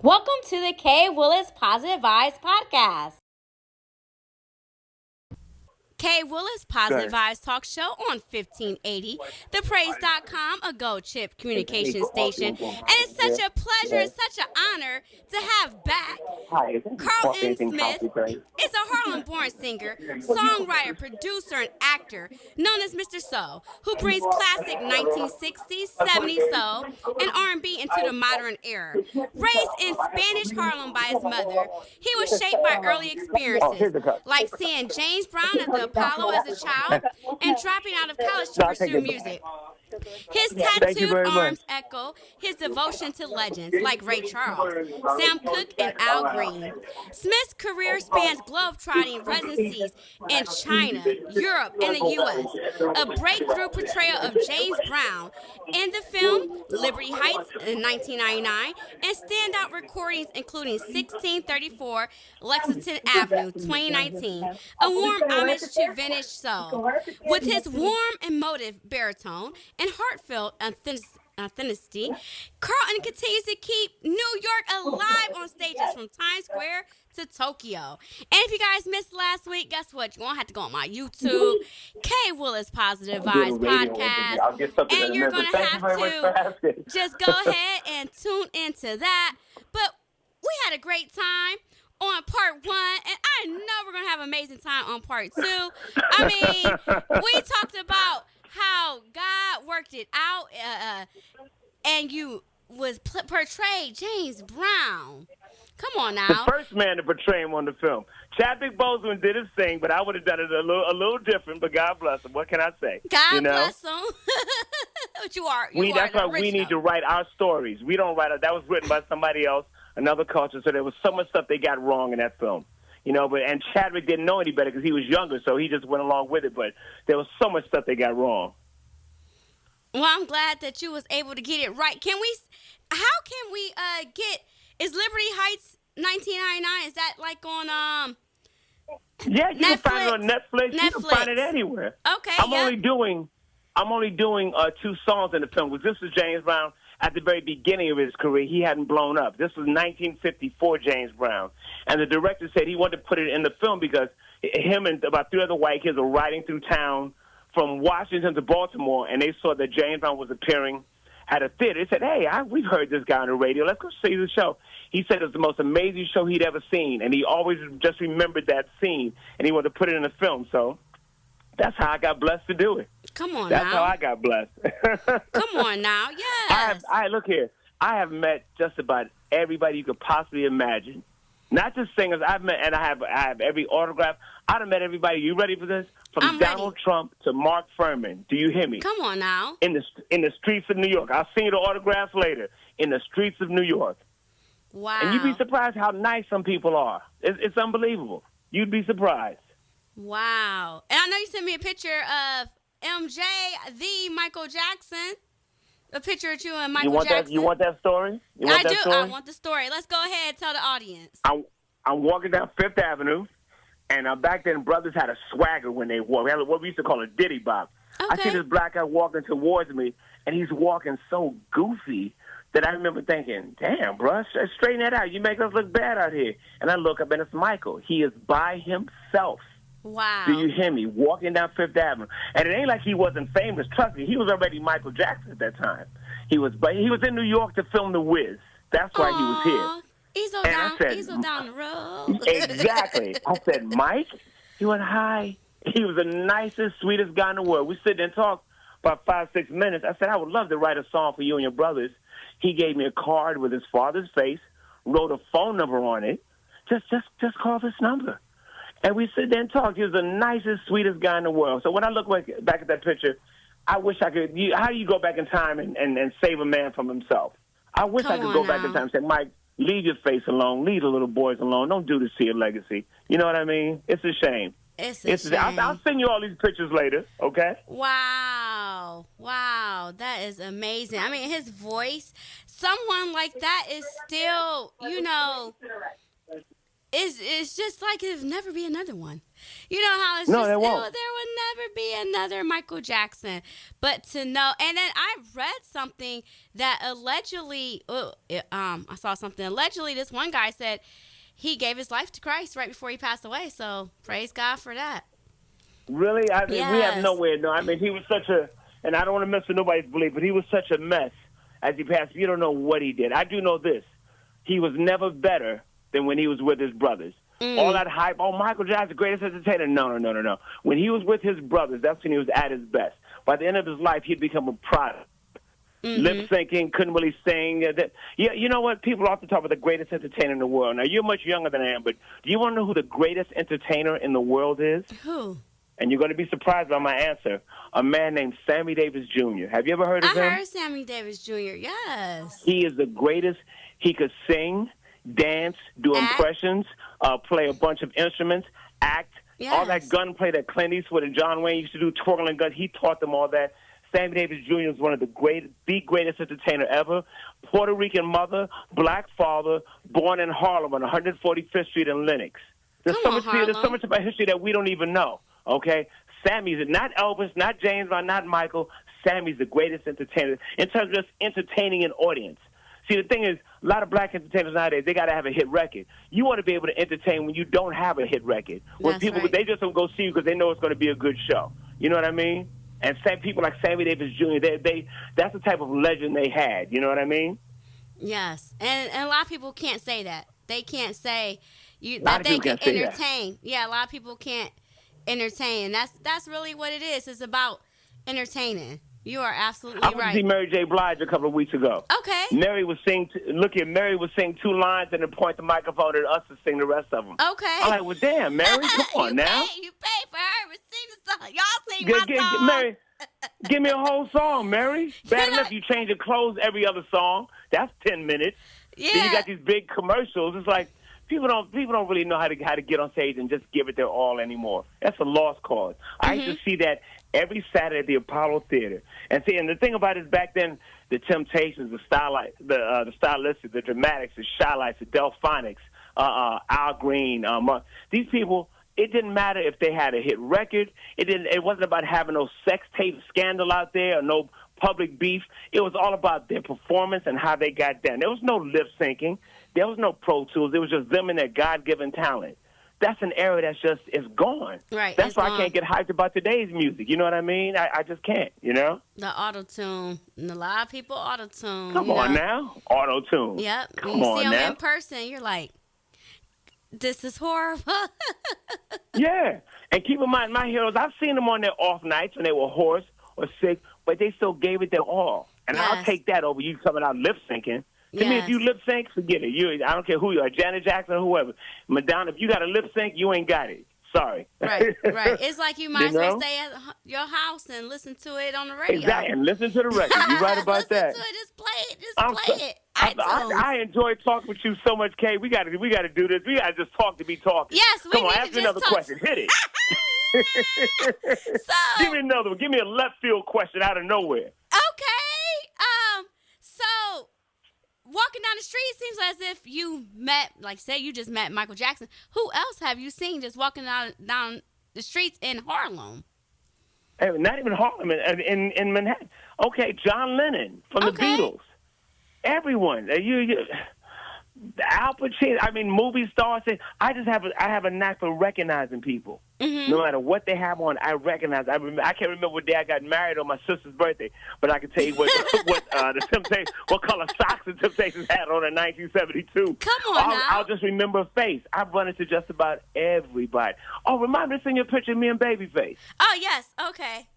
Welcome to the Kay Willis Positive Vibes Podcast. Kay Willis Positive Vibes Talk Show on 1580, thepraise.com, a Gold Chip communication station. And it's such a pleasure, it's such an honor to have back Carlton Smith is a Harlem-born singer, songwriter, producer, and actor known as Mr. Soul, who brings classic 1960s, 70s soul, and R&B into the modern era. Raised in Spanish Harlem by his mother, he was shaped by early experiences, like seeing James Brown at the Apollo as a child and dropping out of college to pursue music. His tattooed arms echo his devotion to legends like Ray Charles, Sam Cooke, and Al Green. Smith's career spans globe-trotting residencies in China, Europe, and the U.S., a breakthrough portrayal of James Brown in the film Liberty Heights in 1999, and standout recordings including 1634 Lexington Avenue 2019, a warm homage to vintage soul. With his warm, emotive baritone and heartfelt authenticity, Carlton continues to keep New York alive on stages from Times Square to Tokyo. And if you guys missed last week, guess what? You're going to have to go on my YouTube, Kay Willis Positive Vibes Podcast, and you're going to have to just go ahead and tune into that. But we had a great time on part 1, and I know we're going to have an amazing time on part 2. I mean, we talked about how God worked it out, and you was portrayed James Brown. Come on now. The first man to portray him on the film. Chadwick Boseman did his thing, but I would have done it a little different, but God bless him. What can I say? God bless him. But that's why we need to write our stories. We don't write it. That was written by somebody else, another culture, so there was so much stuff they got wrong in that film. And Chadwick didn't know any better because he was younger, so he just went along with it. But there was so much stuff they got wrong. Well, I'm glad that you was able to get it right. How can we get, is Liberty Heights 1999, is that like on Yeah, you Netflix? Can find it on Netflix. You can find it anywhere. Okay, I'm only doing 2 songs in the film. This is James Brown at the very beginning of his career. He hadn't blown up. This was 1954 James Brown. And the director said he wanted to put it in the film because him and about 3 other white kids were riding through town from Washington to Baltimore, and they saw that James Brown was appearing at a theater. They said, hey, we've heard this guy on the radio. Let's go see the show. He said it was the most amazing show he'd ever seen, and he always just remembered that scene, and he wanted to put it in the film. So that's how I got blessed to do it. Come on That's now. how I got blessed. Come on now, yes. Look here. I have met just about everybody you could possibly imagine. Not just singers. I've met, and I have every autograph. I'd have met everybody. You ready for this? From Donald Trump to Mark Furman. Do you hear me? Come on now. In the streets of New York. I'll send you the autographs later. In the streets of New York. Wow. And you'd be surprised how nice some people are. It's unbelievable. You'd be surprised. Wow. And I know you sent me a picture of MJ, the Michael Jackson. A picture of you and Michael Jackson. You want that story? I do. I want the story. Let's go ahead and tell the audience. I'm walking down Fifth Avenue, and back then brothers had a swagger when they walk. We had what we used to call a diddy bop. Okay. I see this black guy walking towards me, and he's walking so goofy that I remember thinking, damn, bro, straighten that out. You make us look bad out here. And I look up, and it's Michael. He is by himself. Wow. Do you hear me? Walking down Fifth Avenue. And it ain't like he wasn't famous. Trust me, he was already Michael Jackson at that time. He was in New York to film The Wiz. That's why he was here. Easel down the road. Exactly. I said, Mike? He went, hi. He was the nicest, sweetest guy in the world. We sit there and talk about 5-6 minutes. I said, I would love to write a song for you and your brothers. He gave me a card with his father's face, wrote a phone number on it. Just call this number. And we sit there and talk. He was the nicest, sweetest guy in the world. So when I look back at that picture, I wish I could. How do you go back in time and save a man from himself? I wish I could go back in time and say, Mike, leave your face alone. Leave the little boys alone. Don't do this to your legacy. You know what I mean? It's a shame. It's a shame. I'll send you all these pictures later, okay? Wow. That is amazing. I mean, his voice, someone like that is still, it's just like there'll never be another one. You know how it's No, just there won't. there will never be another Michael Jackson. But to know, and then I read something that allegedly, I saw something. Allegedly, this one guy said he gave his life to Christ right before he passed away. So praise God for that. Really? I mean, we have nowhere. No, I mean, he was such a, and I don't want to mess with nobody's belief, but he was such a mess as he passed. You don't know what he did. I do know this. He was never better than when he was with his brothers. All that hype, oh, Michael Jackson, the greatest entertainer. No. When he was with his brothers, that's when he was at his best. By the end of his life, he'd become a product. Lip syncing, couldn't really sing. You know what? People often talk about the greatest entertainer in the world. Now, you're much younger than I am, but do you want to know who the greatest entertainer in the world is? Who? And you're going to be surprised by my answer. A man named Sammy Davis Jr. Have you ever heard of him? I heard Sammy Davis Jr., yes. He is the greatest. He could sing, dance, do impressions, play a bunch of instruments, act, all that gunplay that Clint Eastwood and John Wayne used to do, twirling guns. He taught them all that. Sammy Davis Jr. is one of the greatest entertainer ever. Puerto Rican mother, black father, born in Harlem on 145th Street in Lenox. There's so much about history that we don't even know. Okay, Sammy's not Elvis, not James Bond, not Michael. Sammy's the greatest entertainer in terms of just entertaining an audience. See, the thing is, a lot of black entertainers nowadays, they got to have a hit record. You want to be able to entertain when you don't have a hit record. When people, they just don't go see you because they know it's going to be a good show. You know what I mean? And people like Sammy Davis Jr., that's the type of legend they had. You know what I mean? Yes, and a lot of people can't say that. They can't say that they can entertain. Yeah, a lot of people can't entertain. That's really what it is. It's about entertaining. You are absolutely right. I went to see Mary J. Blige a couple of weeks ago. Okay. Mary would sing 2 lines and then point the microphone at us to sing the rest of them. Okay. I'm like, well, damn, Mary, come on now. You pay for her to sing the song. Y'all sing my song. Mary, give me a whole song, Mary. Bad enough you change your clothes every other song. That's 10 minutes. Yeah. Then you got these big commercials. It's like people don't really know how to get on stage and just give it their all anymore. That's a lost cause. I used to see that every Saturday at the Apollo Theater. And the thing about it is back then, the Temptations, the Stylistics, the Dramatics, the Shy-Lights, the Delphonics, Al Green, these people, it didn't matter if they had a hit record. It wasn't about having no sex tape scandal out there or no public beef. It was all about their performance and how they got down. There was no lip syncing. There was no Pro Tools. It was just them and their God-given talent. That's an era that's it's gone. Right. That's why I can't get hyped about today's music. You know what I mean? I just can't, you know? The auto-tune. And a lot of people auto-tune. Come on now. Auto-tune. Yep. Come when you see on them now. in person, you're like, this is horrible. Yeah. And keep in mind, my heroes, I've seen them on their off nights when they were hoarse or sick, but they still gave it their all. And I'll take that over you coming out lip syncing. To me, if you lip sync, forget it. I don't care who you are, Janet Jackson or whoever. Madonna, if you got a lip sync, you ain't got it. Sorry. Right. It's like you might as well stay at your house and listen to it on the radio. Exactly, and listen to the record. You're right about that. Listen to it. Just play it. I enjoy talking with you so much, Kay. We got to do this. We got to just talk to be talking. Yes, Come on, ask me another question. Hit it. Give me another one. Give me a left field question out of nowhere. Okay. So walking down the street seems as if you met, like say you just met Michael Jackson. Who else have you seen just walking down the streets in Harlem? Not even Harlem, in Manhattan. Okay, John Lennon from the Beatles. Everyone. Al Pacino. I mean, movie stars. I have a knack for recognizing people. No matter what they have on, I recognize. I can't remember what day I got married on my sister's birthday, but I can tell you what the Temptations, what color socks the Temptations had on in 1972. Come on now. I'll just remember a face. I've run into just about everybody. Oh, remind me to send you a picture of me and Babyface. Oh yes, okay.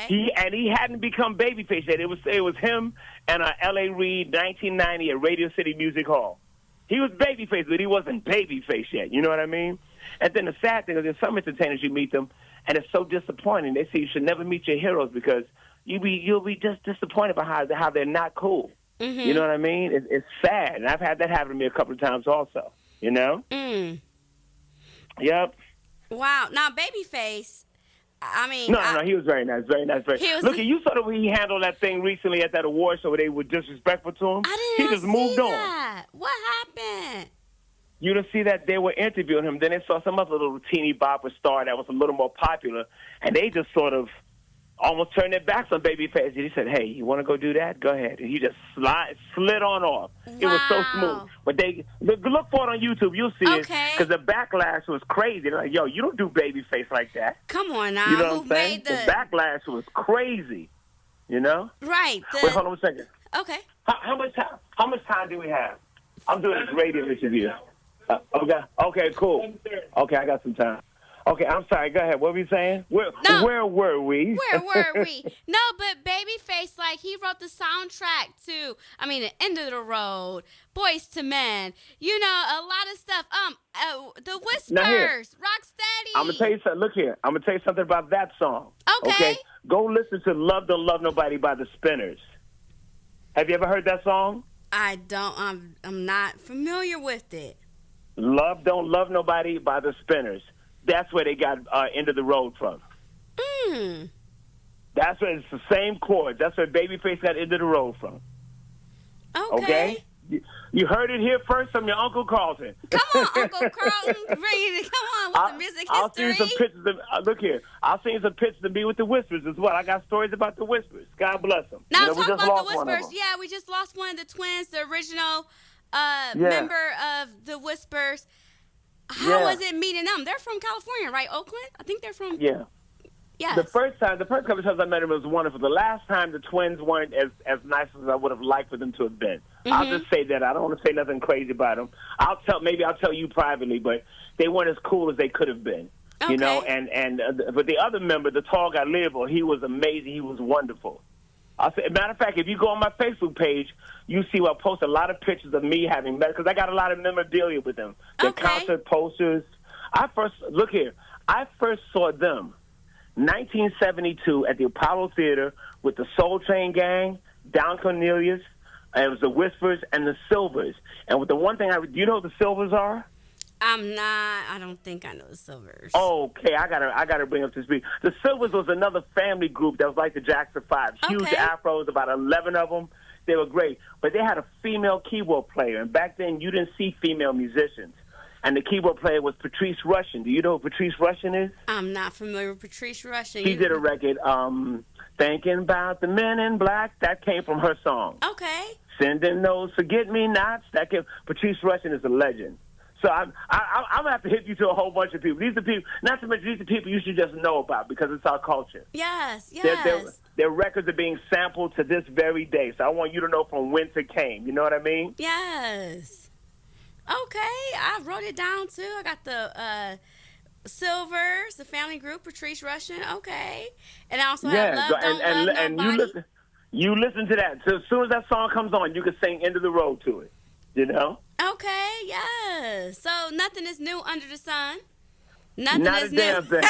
He hadn't become Babyface yet. It was him and L.A. Reid, 1990 at Radio City Music Hall. He was Babyface, but he wasn't Babyface yet. You know what I mean? And then the sad thing is, in some entertainers, you meet them, and it's so disappointing. They say you should never meet your heroes because you'll be just disappointed by how they're not cool. You know what I mean? It's sad, and I've had that happen to me a couple of times also. You know? Yep. Wow. Now, Babyface. I mean, no, he was very nice, Look, you saw the way he handled that thing recently at that award show where they were disrespectful to him. I didn't He just moved on. That. What happened? You didn't see that they were interviewing him. Then they saw some other little teeny bopper star that was a little more popular, and they just sort of almost turned their backs on Babyface. And he said, "Hey, you want to go do that? Go ahead." And he just slid on off. Wow. It was so smooth. But they look for it on YouTube. You'll see it because the backlash was crazy. They're like, "Yo, you don't do Babyface like that." Come on now. You know Who what I'm saying? made The backlash was crazy. You know? Right. Wait, hold on a second. Okay. How much time? How much time do we have? I'm doing this radio interview. Okay, cool. Okay, I got some time. Okay, I'm sorry. Go ahead. What were you saying? Where were we? Where were we? No, but Babyface, like, he wrote the soundtrack to, The End of the Road, Boys to Men, you know, a lot of stuff. The Whispers, Rocksteady. I'm gonna tell you something. Look here. I'm gonna tell you something about that song. Okay. Go listen to "Love Don't Love Nobody" by the Spinners. Have you ever heard that song? I don't. I'm not familiar with it. "Love Don't Love Nobody" by the Spinners. That's where they got "End of the Road" from. That's where it's the same chords. That's where Babyface got "End of the Road" from. Okay? You heard it here first from your Uncle Carlton. Come on, Uncle Carlton. Ready to come on with the music history. I'll send you some pictures. Look here. I'll send you some pictures of me with the Whispers as well. I got stories about the Whispers. God bless them. Now, talk about the Whispers. Yeah, we just lost one of the twins, the original member of the Whispers. How was it meeting them? They're from California, right? Oakland? I think they're from... Yeah. Yes. The first couple of times I met him, it was wonderful. The last time, the twins weren't as nice as I would have liked for them to have been. Mm-hmm. I'll just say that. I don't want to say nothing crazy about them. Maybe I'll tell you privately, but they weren't as cool as they could have been. Okay. You know, but the other member, the tall guy, Leopold, he was amazing. He was wonderful. Matter of fact, if you go on my Facebook page, you see I post a lot of pictures of me having met, because I got a lot of memorabilia with them. Their concert posters. I first saw them 1972 at the Apollo Theater with the Soul Train Gang, Don Cornelius, and it was the Whispers and the Silvers. And with the one thing do you know what the Silvers are? I don't think I know the Silvers. Okay, I gotta bring up to speed. The Silvers was another family group that was like the Jackson 5. Huge afros, about 11 of them. They were great. But they had a female keyboard player, and back then you didn't see female musicians. And the keyboard player was Patrice Rushen. Do you know who Patrice Rushen is? I'm not familiar with Patrice Rushen. She did a record, Thinking About the Men in Black. That came from her song. Okay. Sending those forget-me-nots. Patrice Rushen is a legend. So I'm going to have to hit you to a whole bunch of people. These are people, not to mention these are people you should just know about because it's our culture. Yes. Their records are being sampled to this very day. So I want you to know from whence it came. You know what I mean? Yes. Okay, I wrote it down too. I got the Silvers, the family group, Patrice Rushen. Okay, and I also have Love Don't Love Nobody. You listen to that. So as soon as that song comes on, you can sing "End of the Road" to it. You know? Okay, yes. So nothing is new under the sun. Nothing Not is a damn thing.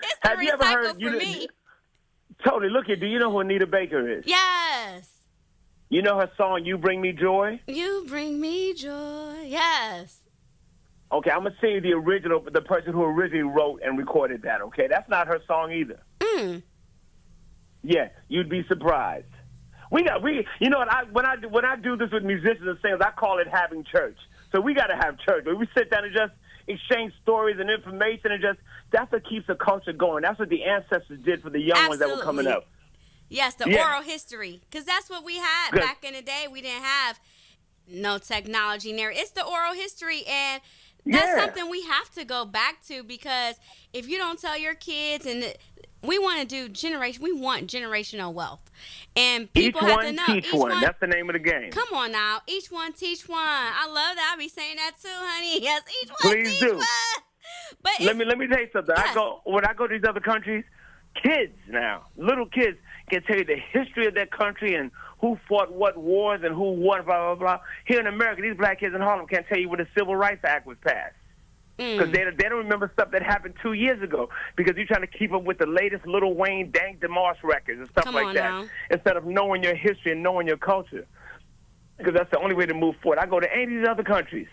It's the recycle for me. Totally. Look here. Do you know who Anita Baker is? Yes. You know her song, "You Bring Me Joy"? You bring me joy. Yes. Okay, I'm going to sing you the person who originally wrote and recorded that, okay? That's not her song either. Yeah, you'd be surprised. You know what, when I do this with musicians and singers, I call it having church. So we got to have church. We sit down and just exchange stories and information, and that's what keeps the culture going. That's what the ancestors did for the young ones that were coming up. Yes, oral history, because that's what we had back in the day. We didn't have no technology in there. It's the oral history, and that's something we have to go back to, because if you don't tell your kids, and we want generational wealth, and people have to know. Each one. That's the name of the game. Come on now, each one teach one. I love that. I'll be saying that too, honey. Yes, each one Please teach do. one. But let me tell you something. Yes. When I go to these other countries, kids now, little kids can tell you the history of their country and who fought what wars and who won, blah, blah, blah. Here in America, these black kids in Harlem can't tell you when the Civil Rights Act was passed. Because they don't remember stuff that happened 2 years ago, because you're trying to keep up with the latest Lil Wayne, Dank DeMarsh records and stuff like that, now. instead of knowing your history and knowing your culture. Because that's the only way to move forward. I go to any of these other countries.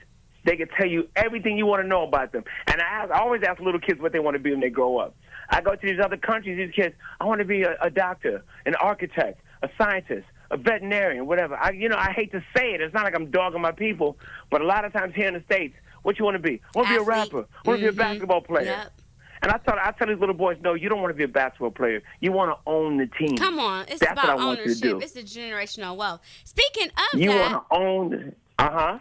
They can tell you everything you want to know about them. And I always ask little kids what they want to be when they grow up. I go to these other countries, these kids, I want to be a doctor, an architect, a scientist, a veterinarian, whatever. I hate to say it. It's not like I'm dogging my people, but a lot of times here in the States, what you want to be? I want to be a rapper. I want to be a basketball player. Yep. And I tell these little boys, no, you don't want to be a basketball player. You want to own the team. Come on. It's That's about what I want ownership. you to do. It's a generational wealth. Speaking of you that. want to own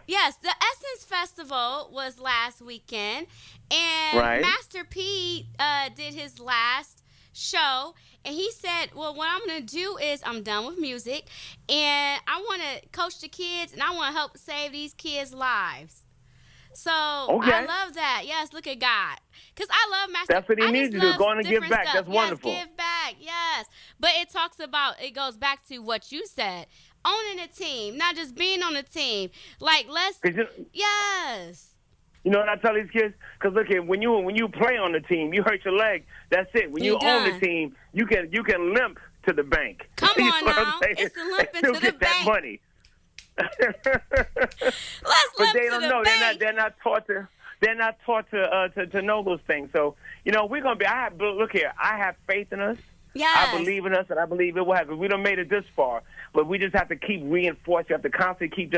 Yes, the Essence Festival was last weekend, and Right. Master P did his last show, and he said, well, what I'm going to do is I'm done with music, and I want to coach the kids, and I want to help save these kids' lives. So I love that. Yes, look at God. Because I love Master. That's what he needs to do. Go on and give back. Stuff. That's wonderful. Yes, give back. Yes. But it goes back to what you said. Owning a team, not just being on a team. Like, yes. You know what I tell these kids? Because look here, when you play on the team, you hurt your leg. That's it. When you own the team, you can limp to the bank. Come you know on what I'm now. saying? It's the limping to the get bank. That money. Let's But limp they to don't the know. bank. They're not taught to know those things. So we're gonna be. Look here. I have faith in us. Yes. I believe in us, and I believe it will happen. We done made it this far, but we just have to keep reinforcing. We have to constantly keep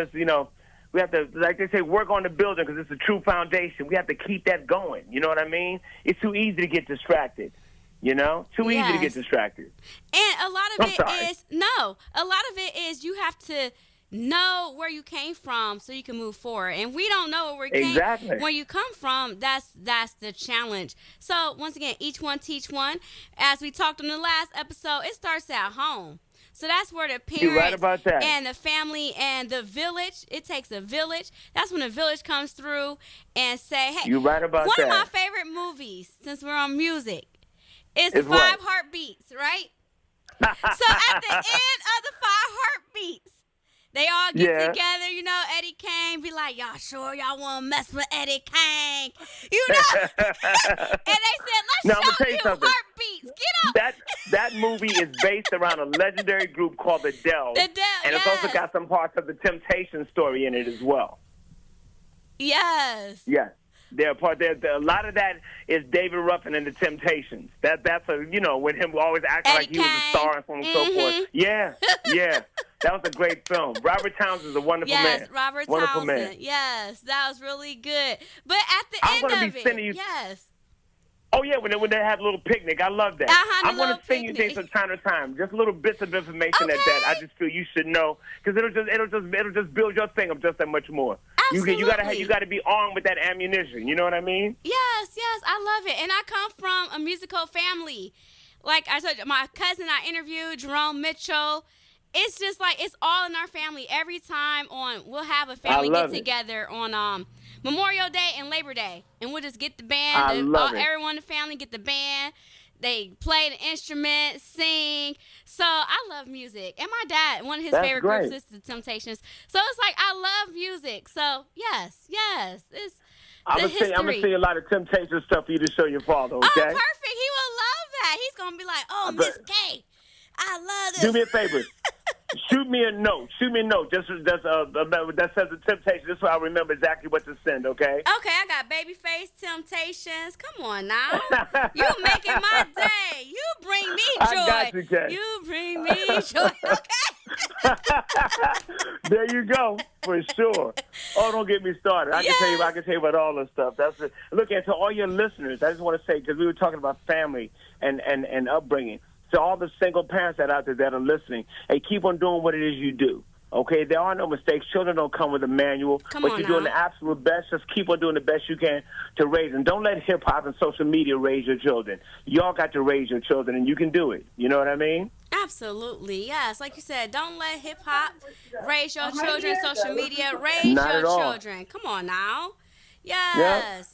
we have to, like they say, work on the building because it's a true foundation. We have to keep that going. You know what I mean? It's too easy to get distracted. Too easy to get distracted. And a lot of it is you have to know where you came from so you can move forward. And we don't know where you come from. That's the challenge. So once again, each one teach one. As we talked on the last episode, it starts at home. So that's where the parents and the family and the village, it takes a village. That's when the village comes through and say, hey, you're right about one that. of my favorite movies, since we're on music, is The Five Heartbeats, right? So at the end of The Five Heartbeats, they all get together, Eddie Kane be like, y'all sure y'all want to mess with Eddie Kane? And they said, let's show you heartbeats. Get up. That movie is based around a legendary group called the Dells. And it's also got some parts of the Temptation story in it as well. Yes. Yes. A lot of that is David Ruffin and the Temptations. That's with him always acting like he was a star and so on and so forth. Yeah. That was a great film. Robert Townsend is a wonderful man. Yes, Robert wonderful Townsend. Man. Yes, that was really good. But at the end of it, yes. Oh, yeah, when they have a little picnic. I love that. I'm going to send you things from time to time, just little bits of information that I just feel you should know, because it'll just build your thing up just that much more. Absolutely. You got to be armed with that ammunition. You know what I mean? Yes, I love it. And I come from a musical family. Like I said, my cousin I interviewed, Jerome Mitchell. It's just like it's all in our family. Every time we'll have a family get together on Memorial Day and Labor Day, and we'll just get the band. Everyone in the family get the band. They play the instrument, sing. So I love music. And my dad, one of his favorite groups is the Temptations. So it's like I love music. So yes, it's I'm going to send you a lot of Temptations stuff for you to show your father, okay? Oh, perfect. He will love that. He's going to be like, oh, Miss Kay, I love this. Do me a favor. Shoot me a note. Just that says the Temptations. This is so I remember exactly what to send, okay? Okay, I got Babyface, Temptations. Come on now. You making my day. You bring me joy. I got you, Kay. You bring me joy, okay? There you go, for sure. Oh, don't get me started. I can tell you about all this stuff. That's it. Look, and to all your listeners, I just want to say, because we were talking about family and upbringing, to all the single parents that are out there that are listening, hey, keep on doing what it is you do. Okay, there are no mistakes. Children don't come with a manual, but you're doing the absolute best. Just keep on doing the best you can to raise them. Don't let hip-hop and social media raise your children. Y'all got to raise your children, and you can do it. You know what I mean? Absolutely, yes. Like you said, don't let hip-hop raise your children, social media raise your children. Come on now. Yes.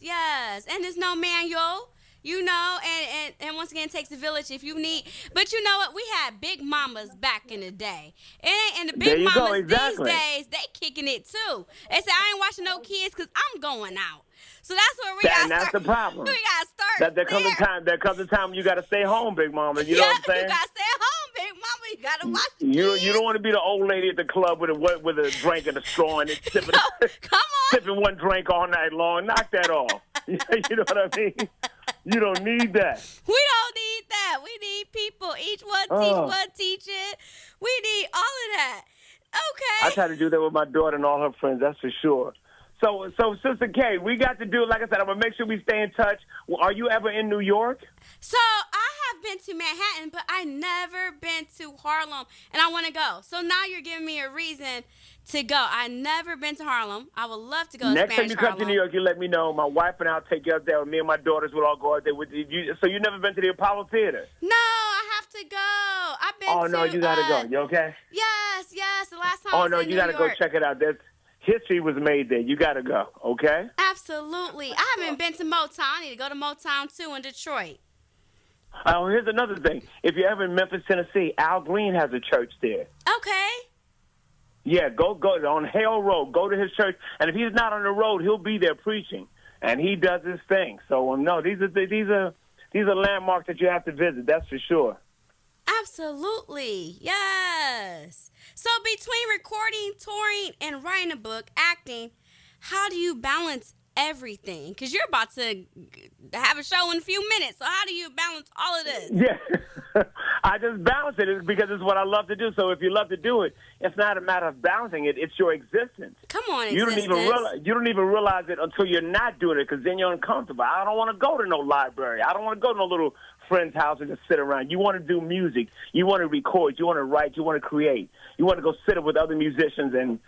And there's no manual. And once again, it takes a village if you need. But you know what? We had big mamas back in the day. And the big mamas these days, they kicking it too. They say, I ain't watching no kids because I'm going out. So that's where we got to start. That's the problem. We got to start There comes a time you got to stay home, big mama. You know what I'm saying? You got to stay home, big mama. You got to watch the kids. You don't want to be the old lady at the club with a drink and a straw in it, sipping, come on. sipping one drink all night long. Knock that off. You know what I mean? You don't need that. We don't need that. We need people. Each one teach one, teach it. We need all of that. I Okay. try to do that with my daughter and all her friends, that's for sure. So, Sister Kay, we got to do, like I said, I'm going to make sure we stay in touch. Well, are you ever in New York? So I have been to Manhattan, but I never been to Harlem, and I want to go. So now you're giving me a reason to go. I never been to Harlem. I would love to go to Next time Spanish you come Harlem. to New York, you let me know. My wife and I'll take you up there. Me and my daughters will all go out there with you. So you never been to the Apollo Theater? No, I have to go. I've been Oh, to. no, you got to go. You okay? Yes. The last time I Oh, was no, in you New got to go York. check it out. History was made there. You got to go, okay? Absolutely. I haven't been to Motown. I need to go to Motown, too, in Detroit. Oh, here's another thing. If you're ever in Memphis, Tennessee, Al Green has a church there. Okay. Yeah, go on Hale Road. Go to his church, and if he's not on the road, he'll be there preaching, and he does his thing. So no, these are landmarks that you have to visit. That's for sure. Absolutely. Yes. So between recording, touring, and writing a book, acting, how do you balance everything? Because you're about to have a show in a few minutes. So how do you balance all of this? Yeah, I just balance it because it's what I love to do. So if you love to do it, it's not a matter of balancing it; it's your existence. Come on, You existence. don't even realize it until you're not doing it, because then you're uncomfortable. I don't want to go to no library. I don't want to go to no little friend's house and just sit around. You want to do music. You want to record. You want to write. You want to create. You want to go sit with other musicians and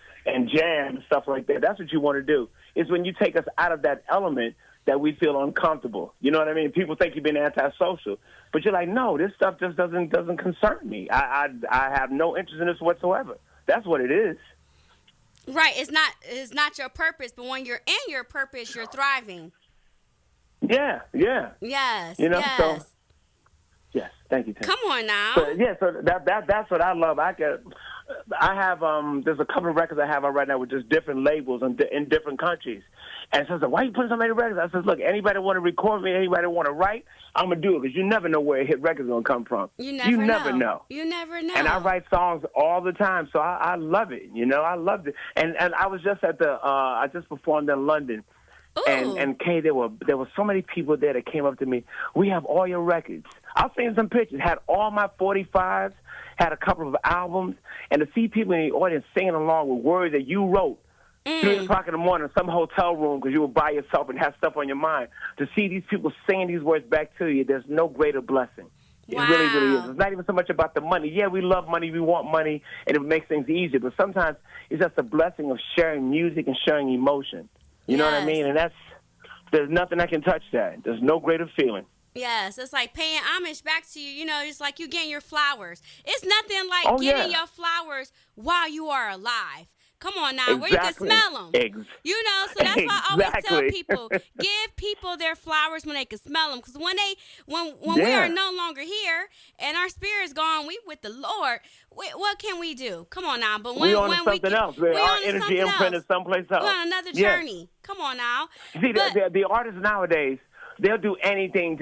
jam and stuff like that. That's what you want to do. It's when you take us out of that element that we feel uncomfortable. You know what I mean? People think you've been antisocial, but you're like, no, this stuff just doesn't concern me. I have no interest in this whatsoever. That's what it is. Right. It's not your purpose, but when you're in your purpose, you're thriving. Yeah. Yes. You know, yes. so yes, thank you, Tim. Come on now. So that's what I love. I have there's a couple of records I have out right now with just different labels in different countries. And so I said, why are you putting so many records? I said, look, anybody want to record me, anybody want to write, I'm going to do it, because you never know where a hit record's going to come from. You never know. You never know. And I write songs all the time, so I love it. You know, I loved it. And I was just at I just performed in London. Ooh. And Kay, there were so many people there that came up to me. We have all your records. I'll send some pictures. Had all my 45s, had a couple of albums, and to see people in the audience singing along with words that you wrote 3 o'clock in the morning in some hotel room because you were by yourself and had stuff on your mind. To see these people saying these words back to you, there's no greater blessing. Wow. It really is. It's not even so much about the money. Yeah, we love money, we want money, and it makes things easier. But sometimes it's just a blessing of sharing music and sharing emotion. You know what I mean? And there's nothing that can touch that. There's no greater feeling. Yes, it's like paying homage back to you. You know, it's like you getting your flowers. It's nothing like getting your flowers while you are alive. Come on now, where you can smell them. You know, so that's why I always tell people, give people their flowers when they can smell them. Because when we are no longer here and our spirit's gone, we with the Lord, what can we do? Come on now. But when we on something else. Our energy imprint is someplace else. We're on another journey. Come on now. See, the artists nowadays, they'll do anything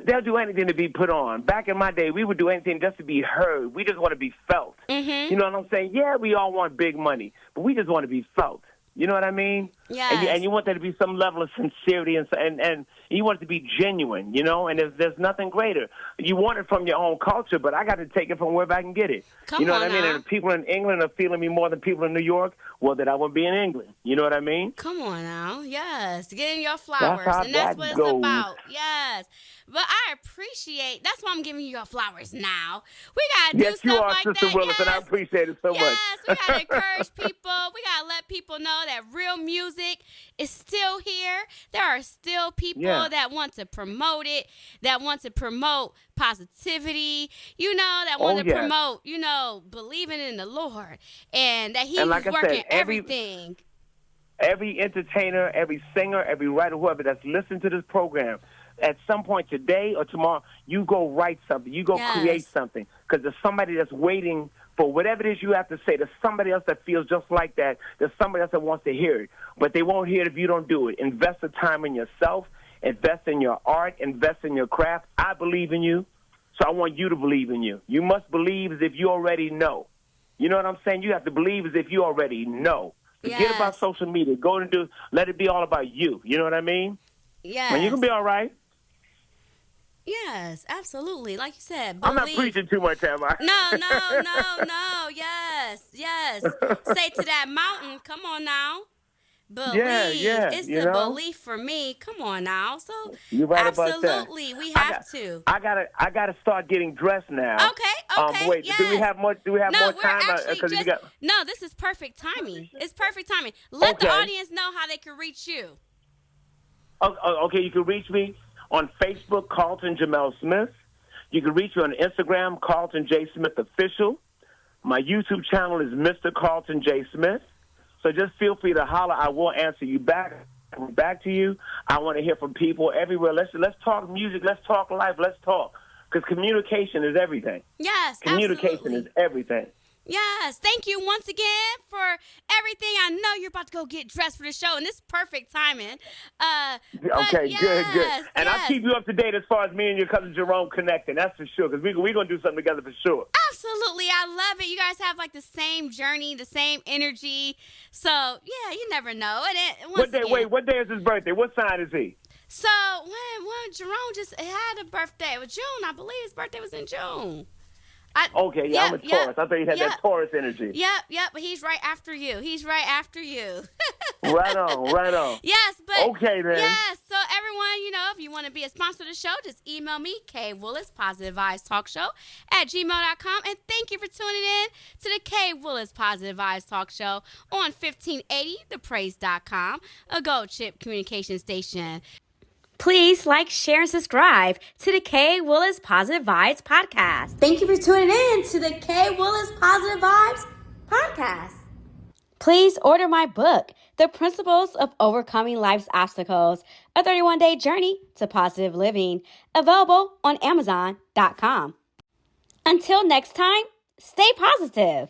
they'll do anything to be put on. Back in my day, we would do anything just to be heard. We just want to be felt. Mm-hmm. You know what I'm saying? Yeah, we all want big money, but we just want to be felt. You know what I mean? Yes. And you want there to be some level of sincerity and you want it to be genuine, you know? And there's nothing greater. You want it from your own culture, but I got to take it from wherever I can get it. Come you know on what I mean? now. And if people in England are feeling me more than people in New York, well, then I won't be in England. You know what I mean? Come on now. Yes. Getting your flowers. That's that what goes. it's about. Yes. But I appreciate, that's why I'm giving you your flowers now. We got to do stuff you are, like Sister that. Willis, and I appreciate it so much. Yes, we got to encourage people. We got to let people know that real music is still here. There are still people that want to promote it, that want to promote positivity, you know, that want to promote, you know, believing in the Lord and that He's working everything. Every entertainer, every singer, every writer, whoever that's listening to this program, at some point today or tomorrow, you go write something. You go create something, because there's somebody that's waiting for whatever it is you have to say. There's somebody else that feels just like that. There's somebody else that wants to hear it, but they won't hear it if you don't do it. Invest the time in yourself. Invest in your art. Invest in your craft. I believe in you, so I want you to believe in you. You must believe as if you already know. You know what I'm saying? You have to believe as if you already know. Forget about social media. Go and let it be all about you. You know what I mean? Yes. And you can be all right. Yes, absolutely. Like you said, I'm not believe. preaching too much, am I? No. Yes. Say to that mountain, come on now. Believe. Yeah, It's you the know? belief for me. Come on now. So You're right about that. absolutely, we have to. I gotta start getting dressed now. Okay. Wait, Yes. do we have more No, we're time? actually Because just. No, this is perfect timing. It's perfect timing. Let the Okay. audience know how they can reach you. Okay, you can reach me on Facebook, Carlton Jumel Smith. You can reach me on Instagram, Carlton J. Smith Official. My YouTube channel is Mr. Carlton J. Smith. So just feel free to holler. I will answer you back. Back to you. I want to hear from people everywhere. Let's talk music. Let's talk life. Let's talk. Because communication is everything. Yes, Communication absolutely. is everything. Yes, thank you once again for everything. I know you're about to go get dressed for the show, and this is perfect timing. Okay, good. And yes. I'll keep you up to date as far as me and your cousin Jerome connecting. That's for sure, because we're going to do something together for sure. Absolutely. I love it. You guys have like the same journey, the same energy. So, yeah, you never know. And What day is his birthday? What sign is he? So, when Jerome just had a birthday, it was June. I believe his birthday was in June. I'm a Taurus. I thought he had that Taurus energy. Yep, but he's right after you. Right on. Yes, but okay then. Yes, so everyone, if you want to be a sponsor of the show, just email me, Kay Willis, Positive Vibes Talk Show @gmail.com. And thank you for tuning in to the Kay Willis Positive Vibes Talk Show on 1580 thepraise.com, a Gold Chip communication station. Please like, share, and subscribe to the Kay Willis Positive Vibes Podcast. Thank you for tuning in to the Kay Willis Positive Vibes Podcast. Please order my book, The Principles of Overcoming Life's Obstacles, a 31-day journey to positive living, available on Amazon.com. Until next time, stay positive.